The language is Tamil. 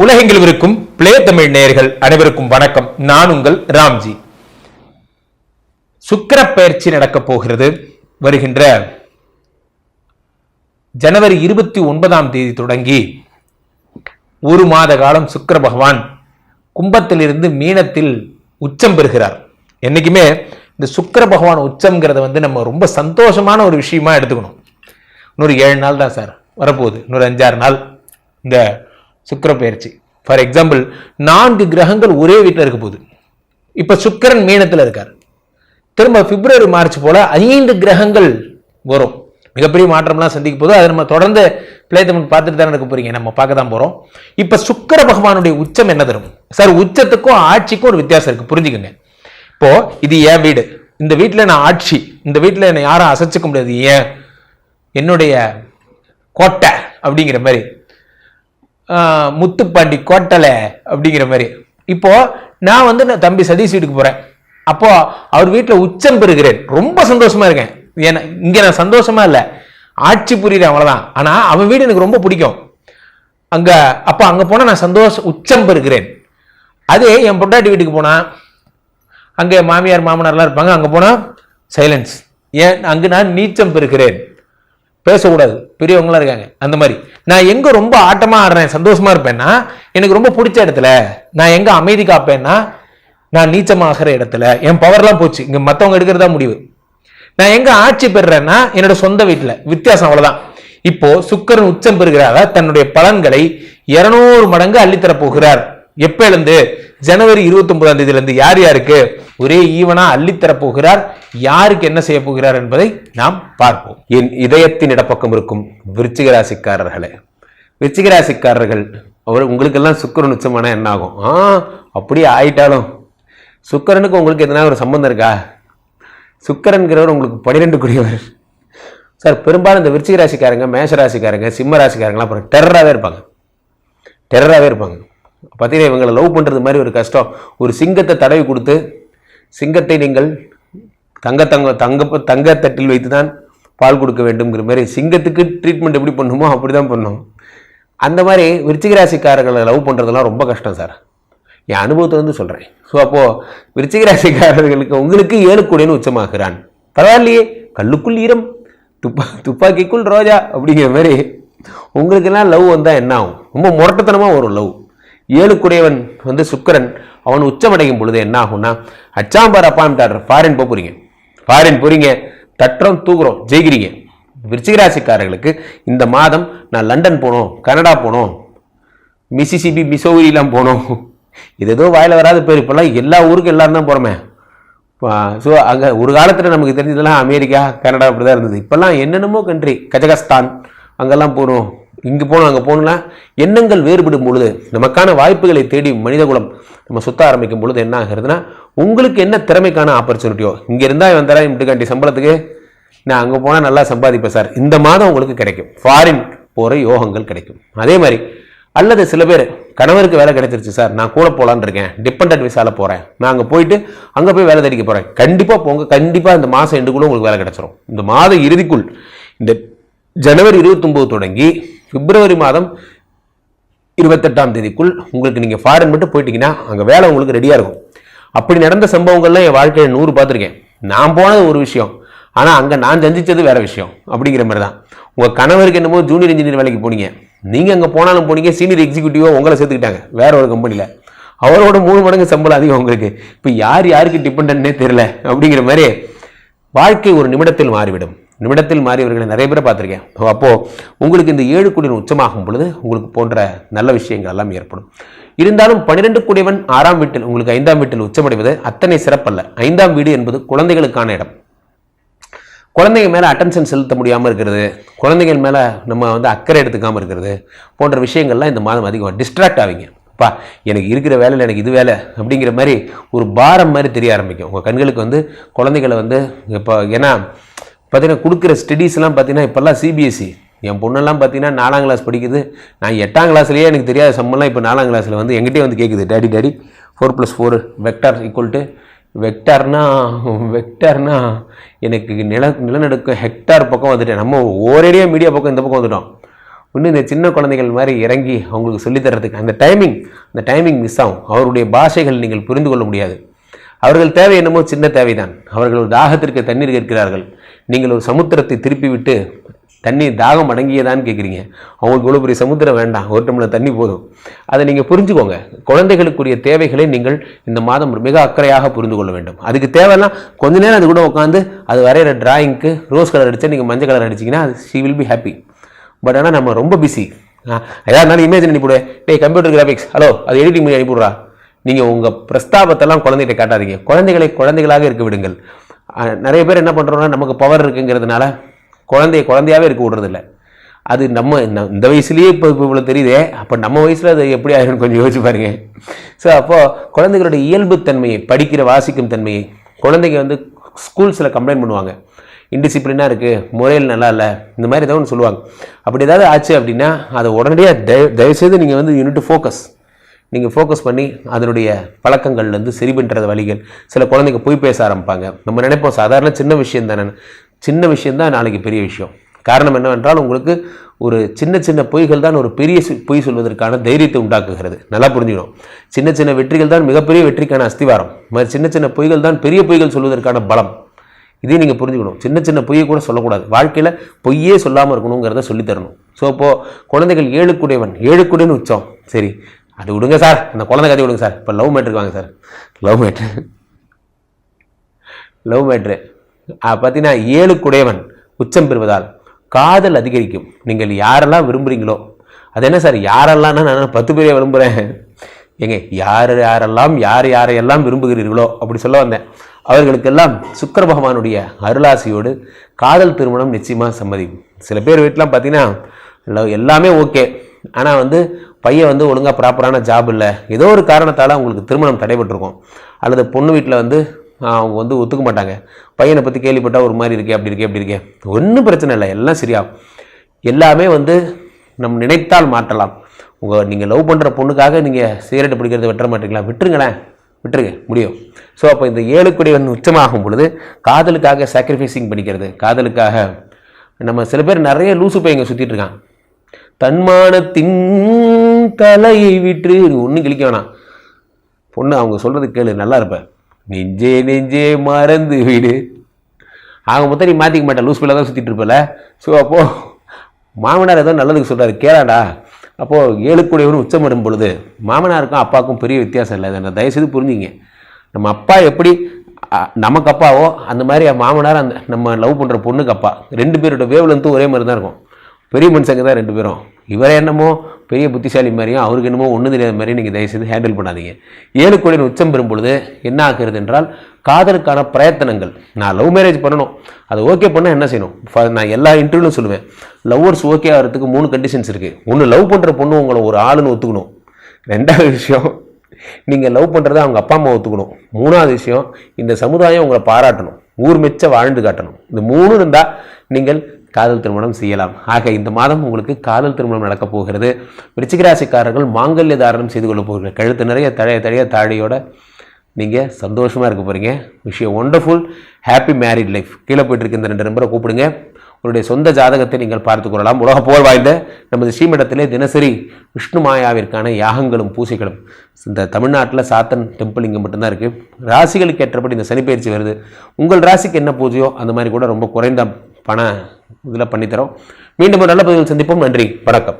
உலகெங்கிலும் இருக்கும் பிளே தமிழ் நேயர்கள் அனைவருக்கும் வணக்கம். நான் உங்கள் ராம்ஜி. சுக்கிர பயிற்சி நடக்கப் போகிறது. வருகின்ற ஜனவரி 29 தொடங்கி ஒரு மாத காலம் சுக்கிர பகவான் கும்பத்திலிருந்து மீனத்தில் உச்சம் பெறுகிறார். என்னைக்குமே இந்த சுக்கிர பகவான் உச்சம்ங்கிறத நம்ம ரொம்ப சந்தோஷமான ஒரு விஷயமா எடுத்துக்கணும். இன்னொரு 7 நாள் தான் சார் வரப்போகுது, இன்னொரு 5-6 நாள் இந்த சுக்கிர பயிற்சி. ஃபார் எக்ஸாம்பிள் 4 கிரகங்கள் ஒரே வீட்டில் இருக்க போகுது. இப்ப சுக்கிரன் மீனத்தில் இருக்கார். திரும்ப பிப்ரவரி மார்ச் போல 5 கிரகங்கள் வரும். மிகப்பெரிய மாற்றம்லாம் சந்திக்க போது அதை நம்ம தொடர்ந்து பிளே தமிழ் பார்த்துட்டு தான் இருக்க போறீங்க. நம்ம பார்க்க தான் போறோம். இப்ப சுக்கிர பகவானுடைய உச்சம் என்ன தரும் சார்? உச்சத்துக்கும் ஆட்சிக்கும் ஒரு வித்தியாசம் இருக்கு, புரிஞ்சுக்கங்க. இப்போ இது என் வீடு, இந்த வீட்டில் நான் ஆட்சி, இந்த வீட்டில் என்னை யாரும் அசைச்சிக்க முடியாது, ஏன் என்னுடைய கோட்டை அப்படிங்கிற மாதிரி, முத்துப்பாண்டி கோட்டலை அப்படிங்கிற மாதிரி. இப்போ நான் தம்பி சதீஷ் வீட்டுக்கு போறேன். அப்போ அவர் வீட்டில் உச்சம் பெறுகிறேன், ரொம்ப சந்தோஷமா இருக்கேன். ஏன்னா இங்க நான் சந்தோஷமா இல்லை, ஆட்சி புரியுறேன், அவ்வளவுதான். ஆனா அவன் வீடு எனக்கு ரொம்ப பிடிக்கும். அப்ப அங்க போனா நான் உச்சம் பெறுகிறேன். அதே என் பொண்டாட்டி வீட்டுக்கு போனா அங்க மாமியார் மாமனார்லாம் இருப்பாங்க, அங்க போனா சைலன்ஸ். ஏன் அங்கு நான் நீச்சம் பெறுகிறேன், பேசக்கூடாது, பெரியவங்களாம் இருக்காங்க. அந்த மாதிரி நான் எங்க ரொம்ப ஆட்டமா ஆடுறேன், சந்தோஷமா இருப்பேன்னா எனக்கு ரொம்ப பிடிச்ச இடத்துல. நான் எங்க அமைதி காப்பேன்னா நான் நீச்சமாகிற இடத்துல. என் பவர்லாம் போச்சு, இங்க மத்தவங்க எடுக்கிறதா முடிவு. நான் எங்க ஆட்சி பெறுறேன்னா என்னோட சொந்த வீட்டுல. வித்தியாசம் அவ்வளவுதான். இப்போ சுக்கிரன் உச்சம் பெறுகிறார், தன்னுடைய பலன்களை 200 மடங்கு அள்ளித்தர போகிறார். எப்ப இருந்து? ஜனவரி 29 இருந்து. யார் யாருக்கு ஒரே ஈவனா அள்ளித்தர போகிறார், யாருக்கு என்ன செய்ய போகிறார் என்பதை நாம் பார்ப்போம். என் இதயத்தின் இடப்பக்கம் இருக்கும் விருச்சிக ராசிக்காரர்களே, விருச்சிக ராசிக்காரர்கள், உங்களுக்கெல்லாம் சுக்கிரன் உச்சமான என்ன ஆகும்? அப்படியே ஆயிட்டாலும் சுக்கிரனுக்கு உங்களுக்கு எதனா ஒரு சம்பந்தம் இருக்கா? சுக்கிரன்கிறவர் உங்களுக்கு 12 கூடியவர் சார். பெரும்பாலும் இந்த விருச்சிக ராசிக்காரங்க, மேஷ ராசிக்காரங்க, சிம்ம ராசிக்காரங்களாம் டெரராகவே இருப்பாங்க. பார்த்தீங்கன்னா இவங்களை லவ் பண்ணுறது மாதிரி ஒரு கஷ்டம். ஒரு சிங்கத்தை தடவி கொடுத்து, சிங்கத்தை நீங்கள் தங்கத்தட்டில் வைத்து தான் பால் கொடுக்க வேண்டும்ங்கிற மாதிரி, சிங்கத்துக்கு ட்ரீட்மெண்ட் எப்படி பண்ணுமோ அப்படி தான் பண்ணணும். அந்த மாதிரி விருச்சிக ராசிக்காரர்களை லவ் பண்ணுறதெல்லாம் ரொம்ப கஷ்டம் சார், என் அனுபவத்தை சொல்கிறேன். ஸோ அப்போது விருச்சிக ராசிக்காரர்களுக்கு உங்களுக்கு 7 கூடியன்னு உச்சமாகிறான். பரவாயில்லையே, கல்லுக்குள் ஈரம், துப்பாக்கிக்குள் ரோஜா அப்படிங்கிற மாதிரி உங்களுக்கெல்லாம் லவ் வந்தால் என்ன ஆகும்? ரொம்ப முரட்டத்தனமாக வரும் லவ். 7 கூடியவன் சுக்கிரன், அவன் உச்சமடையும் பொழுது என்ன ஆகும்னா, அச்சாம்பார் அப்பாயிண்ட் ஃபாரின் போறீங்க, ஃபாரின் போறீங்க, தட்டுறோம், தூக்குறோம், ஜெயிக்கிறீங்க. விருச்சிக ராசிக்காரர்களுக்கு இந்த மாதம் நான் லண்டன் போனோம், கனடா போனோம், மிசிசிபி மிசோரிலாம் போனோம். இது ஏதோ வாயில வராத பேர். இப்பெல்லாம் எல்லா ஊருக்கும் எல்லாரும் தான் போறோமே. ஸோ அங்கே ஒரு காலத்தில் நமக்கு தெரிஞ்சதெல்லாம் அமெரிக்கா, கனடா அப்படிதான் இருந்தது. இப்பெல்லாம் என்னென்னமோ கண்ட்ரி, கஜகஸ்தான், அங்கெல்லாம் போகணும், இங்கே போகணும், அங்கே போகணும்னா எண்ணங்கள் வேறுபடும் பொழுது, நமக்கான வாய்ப்புகளை தேடி மனிதகுலம் நம்ம சுத்த ஆரம்பிக்கும் பொழுது என்ன ஆகுறதுன்னா, உங்களுக்கு என்ன திறமைக்கான ஆப்பர்ச்சுனிட்டியோ, இங்கே இருந்தால் இவன் தரேன் இப்படி சம்பளத்துக்கு, நான் அங்கே போனால் நல்லா சம்பாதிப்பேன் சார், இந்த மாதம் உங்களுக்கு கிடைக்கும். ஃபாரின் போகிற யோகங்கள் கிடைக்கும். அதே மாதிரி அல்லது சில பேர் கணவருக்கு வேலை கிடைச்சிருச்சு சார், நான் கூட போகலான்னு இருக்கேன், டிபெண்டன்ட் விசால போகிறேன், நான் அங்கே போயிட்டு அங்கே போய் வேலை தேடிக்க போகிறேன். கண்டிப்பாக போங்க, கண்டிப்பாக இந்த மாதம் எண்டுக்குள்ள உங்களுக்கு வேலை கிடைச்சிரும். இந்த மாத இறுதிக்குள், இந்த ஜனவரி 29 தொடங்கி பிப்ரவரி மாதம் 28 உங்களுக்கு நீங்கள் ஃபாரின் மட்டும் போயிட்டீங்கன்னா அங்கே வேலை உங்களுக்கு ரெடியாக இருக்கும். அப்படி நடந்த சம்பவங்கள்லாம் என் வாழ்க்கையை 100 பார்த்துருக்கேன். நான் போனது ஒரு விஷயம், ஆனால் அங்கே நான் சந்திச்சது வேற விஷயம் அப்படிங்கிற மாதிரி தான். உங்கள் கணவருக்கு என்னமோ ஜூனியர் இன்ஜினியர் வேலைக்கு போனீங்க, நீங்கள் அங்கே போனாலும் போனீங்க, சீனியர் எக்ஸிக்யூட்டிவாக உங்களை சேர்த்துக்கிட்டாங்க வேற ஒரு கம்பெனியில், அவரோட 3 மடங்கு சம்பளம் அதிகம் உங்களுக்கு. இப்போ யாருக்கு டிபெண்டன்ட்னே தெரியல அப்படிங்கிற மாதிரி வாழ்க்கை ஒரு நிமிடத்தில் மாறிவிடும். நிமிடத்தில் மாறியவர்களை நிறைய பேரை பார்த்துருக்கேன். அப்போது உங்களுக்கு இந்த 7 கூடியவன் உச்சமாகும் பொழுது உங்களுக்கு போன்ற நல்ல விஷயங்கள் எல்லாம் ஏற்படும். இருந்தாலும் 12 கூடியவன் 6ஆம் வீட்டில், உங்களுக்கு 5ஆம் வீட்டில் உச்சமடைவது அத்தனை சிறப்பல்ல. 5ஆம் வீடு என்பது குழந்தைகளுக்கான இடம். குழந்தைங்க மேலே அட்டென்ஷன் செலுத்த முடியாமல் இருக்கிறது, குழந்தைகள் மேலே நம்ம அக்கறை எடுத்துக்காமல் இருக்கிறது போன்ற விஷயங்கள்லாம் இந்த மாதம் அதிகம். டிஸ்ட்ராக்ட் ஆவீங்க. அப்பா எனக்கு இருக்கிற வேலையில் எனக்கு இது வேலை அப்படிங்கிற மாதிரி ஒரு பாரம் மாதிரி தெரிய ஆரம்பிக்கும். உங்கள் கண்களுக்கு குழந்தைகளை இப்போ ஏன்னா பார்த்தீங்கன்னா கொடுக்குற ஸ்டடீஸ்லாம் பார்த்தீங்கன்னா இப்போல்லாம் சிபிஎஸ்சி. என் பொண்ணெல்லாம் பார்த்தீங்கன்னா 4ஆம் கிளாஸ் படிக்குது. நான் 8ஆம் கிளாஸ்லேயே எனக்கு தெரியாத சம்பளம்லாம் இப்போ 4ஆம் கிளாஸில் எங்கிட்டே கேட்குது, டேடி 4+4 வெக்டார் ஈக்குவல் டு வெக்டார்னா எனக்கு நிலநடுக்கம் ஹெக்டார் பக்கம் வந்துட்டேன். நம்ம ஒரேடியாக மீடியா பக்கம் இந்த பக்கம் வந்துட்டோம். இன்னும் இந்த சின்ன குழந்தைகள் மாதிரி இறங்கி அவங்களுக்கு சொல்லித்தரதுக்கு அந்த டைமிங் மிஸ் ஆகும். அவருடைய பாஷைகள் நீங்கள் புரிந்து கொள்ள முடியாது. அவர்கள் தேவை என்னமோ சின்ன தேவைதான். அவர்கள் ஒரு தாகத்திற்கு தண்ணீர் கேட்கிறார்கள். நீங்கள் ஒரு சமுத்திரத்தை திருப்பி விட்டு தண்ணீர் தாகம் அடங்கியதான்னு கேட்குறீங்க. அவங்களுக்கு இவ்வளோ பெரிய சமுத்திரம் வேண்டாம், ஒரு டம்ளர் தண்ணி போதும். அதை நீங்கள் புரிஞ்சுக்கோங்க. குழந்தைகளுக்குரிய தேவைகளை நீங்கள் இந்த மாதம் மிக அக்கறையாக புரிந்து கொள்ள வேண்டும். அதுக்கு தேவைன்னா கொஞ்ச நேரம் அது கூட உட்காந்து அது வரைகிற டிராயிங்க்கு ரோஸ் கலர் அடித்தா நீங்கள் மஞ்சள் கலர் அடிச்சிங்கன்னா அது she will be happy. But ஆனால் நம்ம ரொம்ப பிஸி. ஏதாவது இமேஜ் அனுப்பிவிடுவேன், கம்ப்யூட்டர் கிராஃபிக்ஸ் ஹலோ அது எடிட்டிங் பண்ணி அனுப்பிவிட்றா. நீங்கள் உங்கள் பிரஸ்தாபத்தெல்லாம் குழந்தைகிட்ட காட்டாதீங்க. குழந்தைகளை குழந்தைகளாக இருக்க விடுங்கள். நிறைய பேர் என்ன பண்ணுறோன்னா நமக்கு பவர் இருக்குங்கிறதுனால குழந்தையாகவே இருக்க விடுறதில்ல. அது நம்ம இந்த வயசுலேயே இப்போ இவ்வளோ தெரியுதே, அப்போ நம்ம வயசில் அது எப்படி ஆகிரும்னு கொஞ்சம் யோசிச்சு பாருங்க. ஸோ அப்போது குழந்தைகளுடைய இயல்புத்தன்மையை, படிக்கிற வாசிக்கும் தன்மையை, குழந்தைங்க ஸ்கூல்ஸில் கம்ப்ளைண்ட் பண்ணுவாங்க, இன்டிசிப்ளினாக இருக்குது, முறையில் நல்லா இல்லை, இந்த மாதிரி ஏதாவது ஒன்று சொல்லுவாங்க. அப்படி ஏதாவது ஆச்சு அப்படின்னா அதை உடனடியாக தயவுசெய்து நீங்கள் யூனிட் ஃபோக்கஸ் பண்ணி அதனுடைய பழக்கங்கள்லேருந்து சரி பண்ணுறது வழிகள். சில குழந்தைங்க பொய் பேச ஆரம்பிப்பாங்க. நம்ம நினைப்போம் சாதாரண சின்ன விஷயம் தானே, சின்ன விஷயந்தான் நாளைக்கு பெரிய விஷயம். காரணம் என்னவென்றால் உங்களுக்கு ஒரு சின்ன பொய்கள் தான் ஒரு பெரிய பொய் சொல்வதற்கான தைரியத்தை உண்டாக்குகிறது. நல்லா புரிஞ்சுக்கணும். சின்ன வெற்றிகள் தான் மிகப்பெரிய வெற்றிக்கான அஸ்திவாரம். மாதிரி சின்ன பொய்கள் தான் பெரிய பொய்கள் சொல்வதற்கான பலம். இதையும் நீங்கள் புரிஞ்சுக்கணும். சின்ன பொய்யை கூட சொல்லக்கூடாது. வாழ்க்கையில் பொய்யே சொல்லாமல் இருக்கணுங்கிறத சொல்லித்தரணும். ஸோ இப்போது குழந்தைகள் ஏழுக்குடையன்னு உச்சம். சரி அது விடுங்க சார், அந்த குழந்தை கதை விடுங்க சார். இப்போ லவ் மேட்ருக்கு வாங்க சார். லவ் மேட்ரு பார்த்தீங்கன்னா 7 உச்சம் பெறுவதால் காதல் அதிகரிக்கும். நீங்கள் யாரெல்லாம் விரும்புகிறீங்களோ, அது என்ன சார் யாரெல்லாம்னா நான் 10 பேரை விரும்புகிறேன். யாரையெல்லாம் விரும்புகிறீர்களோ அப்படி சொல்ல வந்தேன். அவர்களுக்கெல்லாம் சுக்கிர பகவானுடைய அருளாசியோடு காதல் திருமணம் நிச்சயமாக சம்மதிக்கும். சில பேர் வீட்டிலாம் பார்த்தீங்கன்னா எல்லாமே ஓகே, ஆனால் பையன் ஒழுங்காக ப்ராப்பரான ஜாப் இல்லை, ஏதோ ஒரு காரணத்தால் அவங்களுக்கு திருமணம் தடைபட்டிருக்கும். அல்லது பொண்ணு வீட்டில் அவங்க ஒத்துக்க மாட்டாங்க. பையனை பற்றி கேள்விப்பட்டால் ஒரு மாதிரி இருக்கே, அப்படி இருக்கே. ஒன்றும் பிரச்சனை இல்லை, எல்லாம் சரியாகும். எல்லாமே நம்ம நினைத்தால் மாற்றலாம். நீங்கள் லவ் பண்ணுற பொண்ணுக்காக நீங்கள் சிகரெட் பிடிக்கிறத வெட்ட மாட்டீங்களா? விட்டுருங்க முடியும். ஸோ அப்போ இந்த 7 உச்சமாகும் பொழுது காதலுக்காக சாக்ரிஃபைசிங் பண்ணிக்கிறது, காதலுக்காக நம்ம சில பேர் நிறைய லூசு பையங்க சுற்றிட்டு இருக்கான். தன்மானத்தின் தலையை விட்டு ஒன்றும் கிழிக்க வேணாம். பொண்ணு அவங்க சொல்கிறது கேளு, நல்லா இருப்பேன். நெஞ்சே மறந்து வீடு அவங்க மொத்தம் நீ மாற்றிக்க மாட்டேன், லூஸ் பிள்ளை தான் சுற்றிட்டு இருப்பல. ஸோ அப்போது மாமனார் ஏதோ நல்லதுக்கு சொல்கிறாரு, கேளாடா. அப்போது 7 உச்சம் வரும் பொழுது மாமனாருக்கும் அப்பாவுக்கும் பெரிய வித்தியாசம் இல்லை. அதை தயவுசெய்து புரிஞ்சுங்க. நம்ம அப்பா எப்படி நமக்கு அப்பாவோ அந்த மாதிரி மாமனார் அந்த நம்ம லவ் பண்ணுற பொண்ணுக்கு அப்பா. 2 பேரோட வேவ்லென்த்தும் ஒரே மாதிரி தான் இருக்கும். பெரிய மனுஷங்க தான் 2 பேரும். இவரை என்னமோ பெரிய புத்திசாலி மாதிரியும் அவருக்கு என்னமோ ஒன்றும் தெரியாத மாதிரியும் நீங்கள் தயவுசெய்து ஹேண்டில் பண்ணாதீங்க. 7 உச்சம் பெறும் பொழுது என்ன ஆகிறது என்றால் காதலுக்கான பிரயத்தனங்கள். நான் லவ் மேரேஜ் பண்ணணும், அதை ஓகே பண்ணால் என்ன செய்யணும்? நான் எல்லா இன்டர்வியூலும் சொல்லுவேன், லவ்வர்ஸ் ஓகே ஆகிறதுக்கு 3 கண்டிஷன்ஸ் இருக்குது. ஒன்று, லவ் பண்ணுற பொண்ணு உங்களை ஒரு ஆளுன்னு ஒத்துக்கணும். 2வது விஷயம், நீங்கள் லவ் பண்ணுறதை அவங்க அப்பா அம்மா ஒத்துக்கணும். 3வது விஷயம், இந்த சமுதாயம் உங்களை பாராட்டணும், ஊர் மெச்ச வாழ்ந்து காட்டணும். இந்த 3 இருந்தால் நீங்கள் காதல் திருமணம் செய்யலாம். ஆக இந்த மாதம் உங்களுக்கு காதல் திருமணம் நடக்கப் போகிறது. விருச்சிக ராசிக்காரர்கள் மாங்கல்ய தாரணம் செய்து கொள்ள போகிறீர்கள். கழுத்து நிறைய தழைய தாடியோட நீங்கள் சந்தோஷமாக இருக்க போகிறீங்க. விஷயம் ஒண்டர்ஃபுல். Happy married life. கீழே போய்ட்டு இருக்க இந்த 2 நம்பரை கூப்பிடுங்க. உங்களுடைய சொந்த ஜாதகத்தை நீங்கள் பார்த்து கொள்ளலாம். உலக புகழ் வாய்ந்த நமது ஸ்ரீமடத்திலே தினசரி விஷ்ணு மாயாவிற்கான யாகங்களும் பூசைகளும் இந்த தமிழ்நாட்டில் சாத்தன் டெம்பிள் இங்கே மட்டும்தான் இருக்குது. ராசிகளுக்கு ஏற்றபடி இந்த சனிப்பயிற்சி வருது. உங்கள் ராசிக்கு என்ன பூஜையோ அந்த மாதிரி கூட ரொம்ப குறைந்த பண இதில் பண்ணித்தரோம். மீண்டும் ஒரு நல்ல பதிவில் சந்திப்போம். நன்றி, வணக்கம்.